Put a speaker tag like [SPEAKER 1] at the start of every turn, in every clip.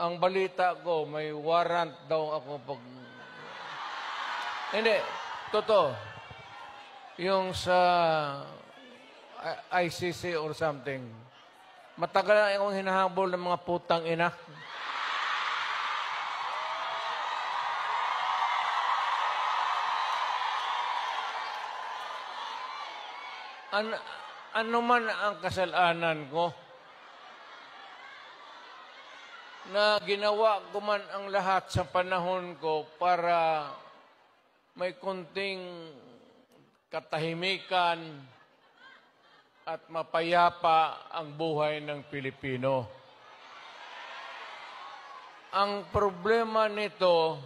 [SPEAKER 1] ang balita ko, may warrant daw ako pag... Hindi, totoo. Yung sa ICC or something. Matagal na akong hinahabol ng mga putang ina. Ano man ang kasalanan ko, na ginawa ko man ang lahat sa panahon ko para may konting katahimikan at mapayapa ang buhay ng Pilipino. Ang problema nito,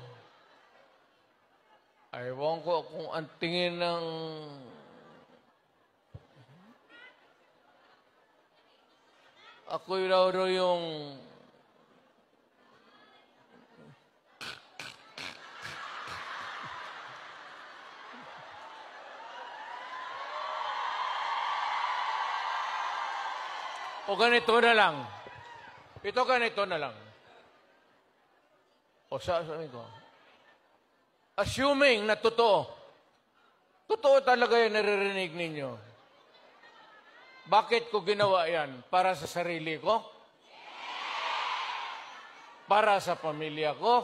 [SPEAKER 1] ewan ko kung ang tingin ng ako'y raw yung o ganito na lang. Ito ganito na lang. O sabi ko, assuming na totoo, totoo talaga yung naririnig ninyo. Bakit ko ginawa yan? Para sa sarili ko? Para sa pamilya ko?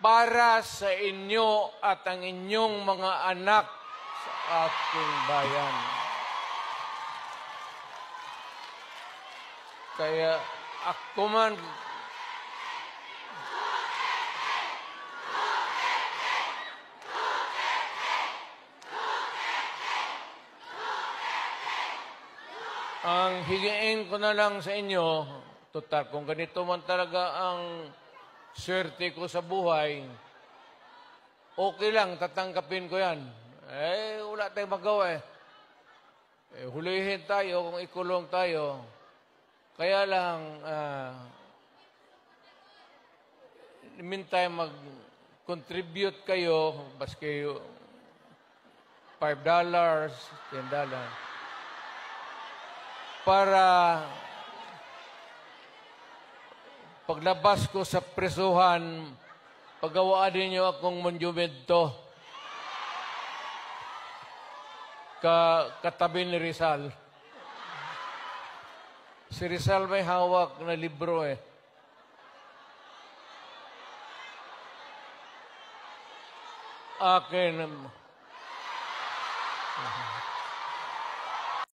[SPEAKER 1] Para sa inyo at ang inyong mga anak sa ating bayan. Kaya ako man... Ang higiin ko na lang sa inyo, total, kung ganito man talaga ang swerte ko sa buhay, okay lang, tatanggapin ko yan. Wala tayong magawa hulihin tayo kung ikulong tayo. Kaya lang, meantime, mag-contribute kayo, baski $5, $10, para paglabas ko sa presuhan, pagawaan ninyo akong monumento katabi ni Rizal. Si Rizal may hawak na libro Akin.